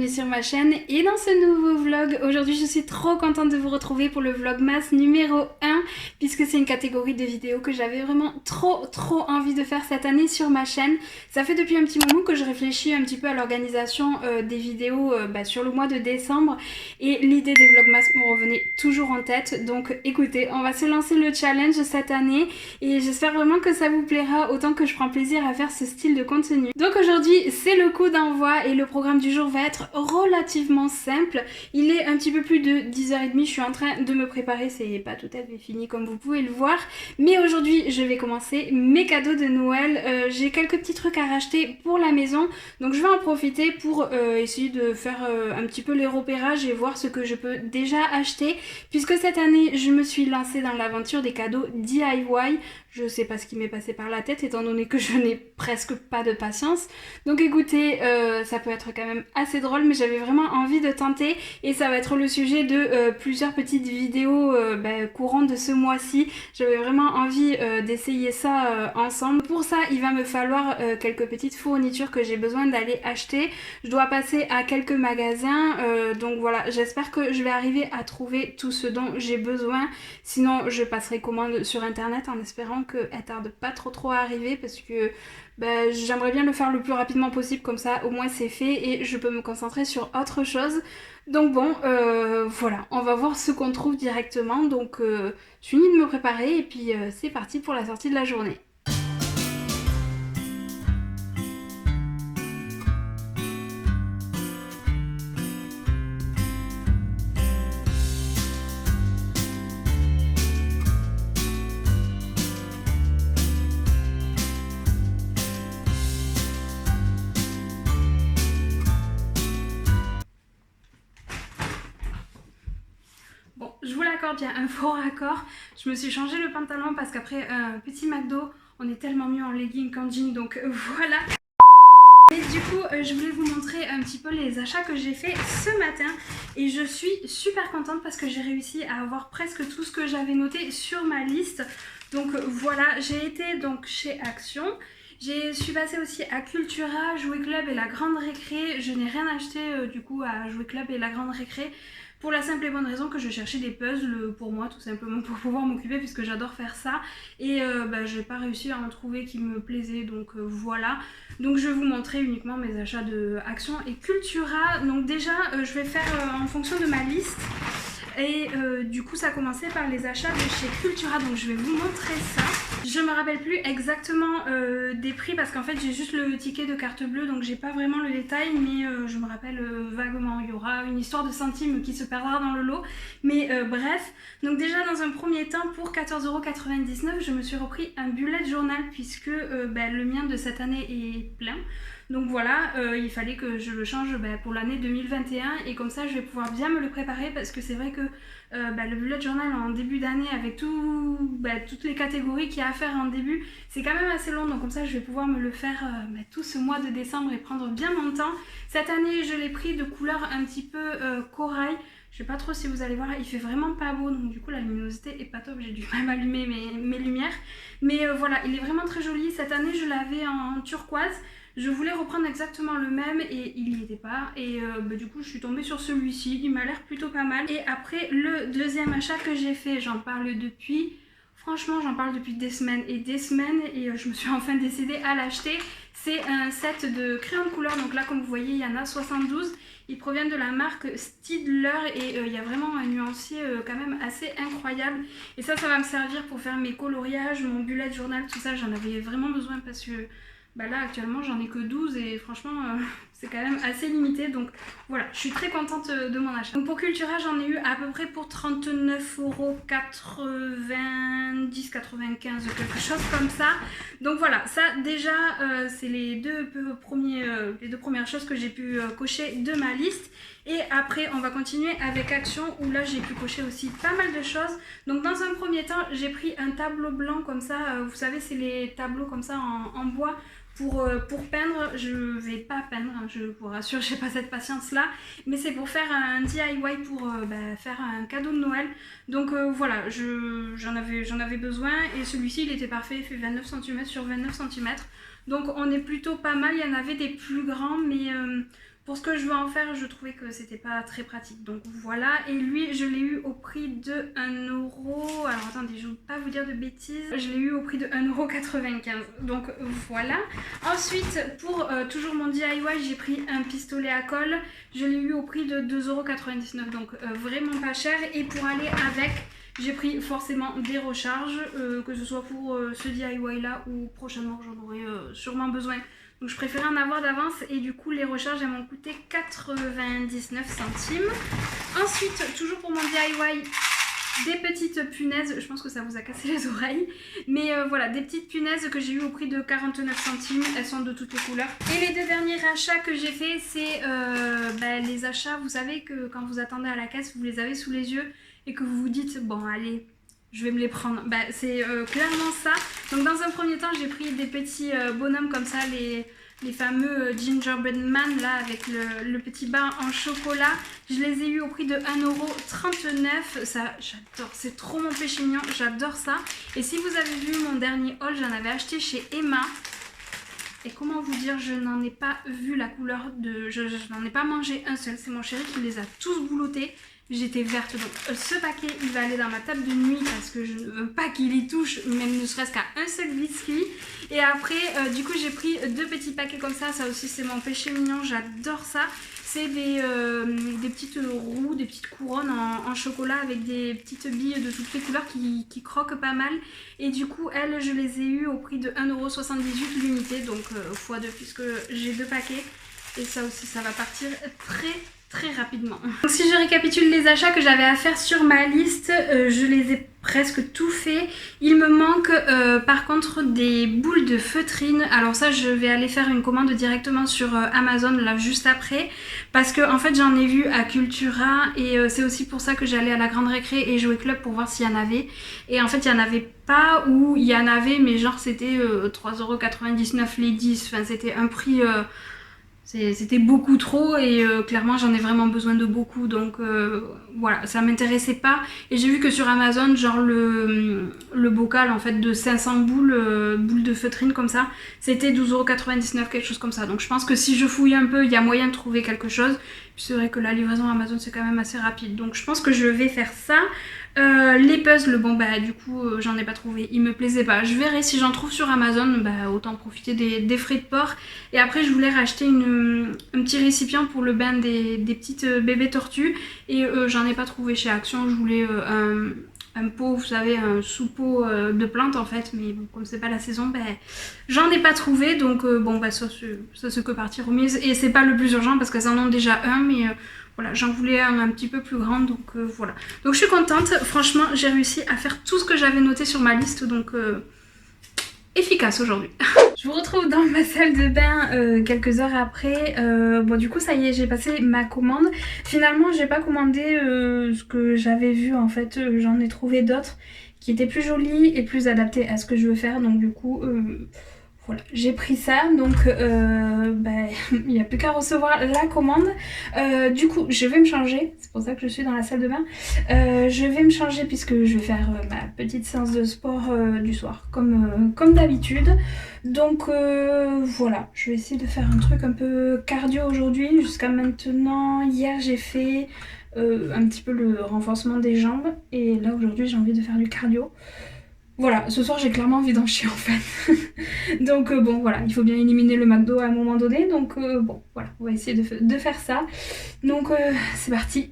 sur ma chaîne et dans ce nouveau vlog. Aujourd'hui je suis trop contente de vous retrouver pour le vlogmas numéro 1 puisque c'est une catégorie de vidéos que j'avais vraiment trop envie de faire cette année sur ma chaîne. Ça fait depuis un petit moment que je réfléchis un petit peu à l'organisation des vidéos sur le mois de décembre et l'idée des vlogmas me revenait toujours en tête. Donc écoutez, on va se lancer le challenge cette année et j'espère vraiment que ça vous plaira autant que je prends plaisir à faire ce style de contenu. Donc aujourd'hui c'est le coup d'envoi et le programme du jour va être relativement simple. Il est un petit peu plus de 10h30, je suis en train de me préparer, c'est pas tout à fait fini comme vous pouvez le voir. Mais aujourd'hui je vais commencer mes cadeaux de Noël. J'ai quelques petits trucs à racheter pour la maison, donc je vais en profiter pour essayer de faire un petit peu les repérages et voir ce que je peux déjà acheter. Puisque cette année je me suis lancée dans l'aventure des cadeaux DIY. Je sais pas ce qui m'est passé par la tête étant donné que je n'ai presque pas de patience. Donc écoutez, ça peut être quand même assez drôle mais j'avais vraiment envie de tenter et ça va être le sujet de plusieurs petites vidéos courantes de ce mois-ci. J'avais vraiment envie d'essayer ça ensemble. Pour ça il va me falloir quelques petites fournitures que j'ai besoin d'aller acheter. Je dois passer à quelques magasins donc voilà, j'espère que je vais arriver à trouver tout ce dont j'ai besoin. Sinon je passerai commande sur internet en espérant qu'elle tarde pas trop à arriver parce que j'aimerais bien le faire le plus rapidement possible, comme ça au moins c'est fait et je peux me concentrer sur autre chose. Donc bon, voilà, on va voir ce qu'on trouve directement. Donc je finis de me préparer et puis c'est parti pour la sortie de la journée. Bon, je vous l'accorde, il y a un faux raccord. Je me suis changé le pantalon parce qu'après un petit McDo, on est tellement mieux en legging qu'en jean, donc voilà. Et du coup, je voulais vous montrer un petit peu les achats que j'ai fait ce matin. Et je suis super contente parce que j'ai réussi à avoir presque tout ce que j'avais noté sur ma liste. Donc voilà, j'ai été donc chez Action. Je suis passée aussi à Cultura, Jouet Club et la Grande Récré. Je n'ai rien acheté du coup à Jouet Club et la Grande Récré pour la simple et bonne raison que je cherchais des puzzles pour moi, tout simplement pour pouvoir m'occuper puisque j'adore faire ça. Et je n'ai pas réussi à en trouver qui me plaisait, donc voilà. Donc je vais vous montrer uniquement mes achats de Action et Cultura. Donc déjà je vais faire en fonction de ma liste. Et du coup ça a commencé par les achats de chez Cultura, donc je vais vous montrer ça. Je me rappelle plus exactement des prix parce qu'en fait j'ai juste le ticket de carte bleue, donc j'ai pas vraiment le détail, mais je me rappelle vaguement. Il y aura une histoire de centimes qui se perdra dans le lot, mais bref. Donc déjà dans un premier temps pour 14,99 € je me suis repris un bullet journal puisque le mien de cette année est plein. Donc voilà, il fallait que je le change pour l'année 2021 et comme ça je vais pouvoir bien me le préparer parce que c'est vrai que le bullet journal en début d'année avec toutes les catégories qu'il y a à faire en début, c'est quand même assez long, donc comme ça je vais pouvoir me le faire tout ce mois de décembre et prendre bien mon temps. Cette année je l'ai pris de couleur un petit peu corail. Je sais pas trop si vous allez voir, il fait vraiment pas beau, donc du coup la luminosité est pas top, j'ai dû même allumer mes lumières. Mais voilà, il est vraiment très joli. Cette année je l'avais en turquoise. Je voulais reprendre exactement le même et il n'y était pas. Et du coup je suis tombée sur celui-ci, il m'a l'air plutôt pas mal. Et après le deuxième achat que j'ai fait, j'en parle depuis... Franchement j'en parle depuis des semaines et je me suis enfin décidée à l'acheter. C'est un set de crayons de couleur, donc là comme vous voyez il y en a 72. Ils proviennent de la marque Staedtler et il y a vraiment un nuancier quand même assez incroyable. Et ça va me servir pour faire mes coloriages, mon bullet journal, tout ça. J'en avais vraiment besoin parce que là actuellement j'en ai que 12 et franchement c'est quand même assez limité. Donc voilà, je suis très contente de mon achat. Donc pour Cultura j'en ai eu à peu près pour 39,90 95 quelque chose comme ça. Donc voilà, ça déjà c'est les deux premières choses que j'ai pu cocher de ma liste. Et après on va continuer avec Action où là j'ai pu cocher aussi pas mal de choses. Donc dans un premier temps j'ai pris un tableau blanc comme ça, vous savez c'est les tableaux comme ça en bois pour peindre. Je vais pas peindre, hein, je vous rassure, j'ai pas cette patience là, mais c'est pour faire un DIY pour faire un cadeau de Noël. Donc voilà, j'en avais besoin et celui-ci il était parfait, il fait 29 cm sur 29 cm. Donc on est plutôt pas mal, il y en avait des plus grands mais pour ce que je veux en faire, je trouvais que c'était pas très pratique. Donc voilà, et lui, je l'ai eu au prix de 1€. Alors attendez, je ne veux pas vous dire de bêtises. Je l'ai eu au prix de 1,95€. Donc voilà. Ensuite, pour toujours mon DIY, j'ai pris un pistolet à colle. Je l'ai eu au prix de 2,99€. Donc vraiment pas cher. Et pour aller avec, j'ai pris forcément des recharges, que ce soit pour ce DIY là ou prochainement j'en aurai sûrement besoin. Donc je préférais en avoir d'avance et du coup les recharges elles m'ont coûté 99 centimes. Ensuite, toujours pour mon DIY, des petites punaises, je pense que ça vous a cassé les oreilles, mais voilà, des petites punaises que j'ai eu au prix de 49 centimes, elles sont de toutes les couleurs. Et les deux derniers achats que j'ai fait, c'est les achats, vous savez que quand vous attendez à la caisse, vous les avez sous les yeux et que vous vous dites, bon allez, je vais me les prendre. C'est clairement ça. Donc dans un premier temps, j'ai pris des petits bonhommes comme ça, les fameux Gingerbread Man là avec le petit bas en chocolat. Je les ai eu au prix de 1,39€. Ça, j'adore, c'est trop mon péché mignon, j'adore ça. Et si vous avez vu mon dernier haul, j'en avais acheté chez Emma. Et comment vous dire, je n'en ai pas vu la couleur de... Je n'en ai pas mangé un seul, c'est mon chéri qui les a tous boulottés. J'étais verte, donc ce paquet il va aller dans ma table de nuit parce que je ne veux pas qu'il y touche, même ne serait-ce qu'à un seul biscuit. Et après du coup j'ai pris deux petits paquets comme ça aussi c'est mon péché mignon, j'adore ça. C'est des petites roues, des petites couronnes en chocolat avec des petites billes de toutes les couleurs qui croquent pas mal. Et du coup elles je les ai eues au prix de 1,78€ l'unité, donc x2 puisque j'ai deux paquets. Et ça aussi ça va partir très rapidement. Donc si je récapitule les achats que j'avais à faire sur ma liste, je les ai presque tout fait. Il me manque par contre des boules de feutrine. Alors ça je vais aller faire une commande directement sur Amazon là juste après. Parce que en fait j'en ai vu à Cultura et c'est aussi pour ça que j'allais à la Grande Récré et Jouet Club pour voir s'il y en avait. Et en fait il n'y en avait pas ou il y en avait mais genre c'était 3,99€ les 10. Enfin c'était un prix... C'était beaucoup trop et clairement j'en ai vraiment besoin de beaucoup donc voilà, ça m'intéressait pas. Et j'ai vu que sur Amazon, genre le bocal en fait de 500 boules de feutrine comme ça, c'était 12,99€, quelque chose comme ça. Donc je pense que si je fouille un peu, il y a moyen de trouver quelque chose. Puis c'est vrai que la livraison Amazon c'est quand même assez rapide. Donc je pense que je vais faire ça. Les puzzles, bon du coup j'en ai pas trouvé, ils me plaisaient pas. Je verrai si j'en trouve sur Amazon, autant profiter des frais de port. Et après je voulais racheter un petit récipient pour le bain des petites bébés tortues. Et j'en ai pas trouvé chez Action, je voulais un pot, vous savez, un sous-pot de plantes en fait. Mais bon, comme c'est pas la saison, j'en ai pas trouvé. Donc ça c'est que partie remise. Et c'est pas le plus urgent parce qu'elles en ont déjà un, mais... voilà, j'en voulais un petit peu plus grand, donc voilà. Donc je suis contente, franchement j'ai réussi à faire tout ce que j'avais noté sur ma liste, donc efficace aujourd'hui. Je vous retrouve dans ma salle de bain quelques heures après. Bon du coup ça y est, j'ai passé ma commande. Finalement j'ai pas commandé ce que j'avais vu en fait, j'en ai trouvé d'autres qui étaient plus jolies et plus adaptées à ce que je veux faire, donc du coup... voilà, j'ai pris ça, donc il n'y a plus qu'à recevoir la commande. Du coup, je vais me changer, c'est pour ça que je suis dans la salle de bain. Je vais me changer puisque je vais faire ma petite séance de sport du soir, comme d'habitude. Donc voilà, je vais essayer de faire un truc un peu cardio aujourd'hui. Jusqu'à maintenant, hier j'ai fait un petit peu le renforcement des jambes. Et là aujourd'hui j'ai envie de faire du cardio. Voilà, ce soir j'ai clairement envie d'en chier en fait. Donc bon voilà, il faut bien éliminer le McDo à un moment donné. Donc bon voilà, on va essayer de faire ça. Donc c'est parti.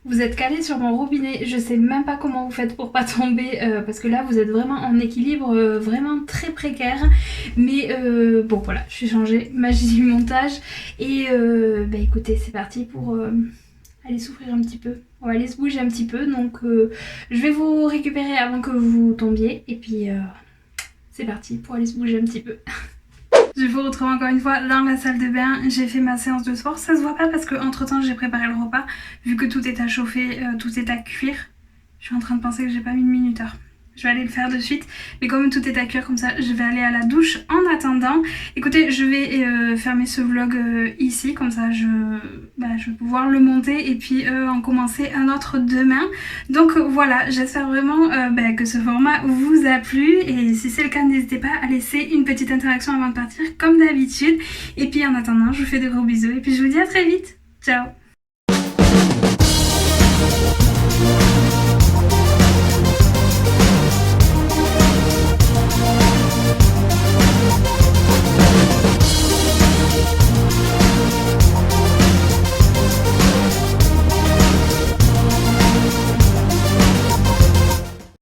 Vous êtes calé sur mon robinet, je sais même pas comment vous faites pour pas tomber parce que là vous êtes vraiment en équilibre vraiment très précaire. Mais bon voilà, je suis changée, magie du montage. Et écoutez, c'est parti pour aller souffrir un petit peu. On va aller se bouger un petit peu, donc je vais vous récupérer avant que vous tombiez. Et puis c'est parti pour aller se bouger un petit peu. Je vous retrouve encore une fois dans la salle de bain. J'ai fait ma séance de sport. Ça se voit pas parce que entre temps j'ai préparé le repas. Vu que tout est à chauffer, tout est à cuire. Je suis en train de penser que j'ai pas mis de minuteur. Je vais aller le faire de suite. Mais comme tout est à cuire comme ça, je vais aller à la douche en attendant. Écoutez, je vais fermer ce vlog ici. Comme ça, je vais pouvoir le monter et puis en commencer un autre demain. Donc voilà, j'espère vraiment que ce format vous a plu. Et si c'est le cas, n'hésitez pas à laisser une petite interaction avant de partir comme d'habitude. Et puis en attendant, je vous fais de gros bisous. Et puis je vous dis à très vite. Ciao!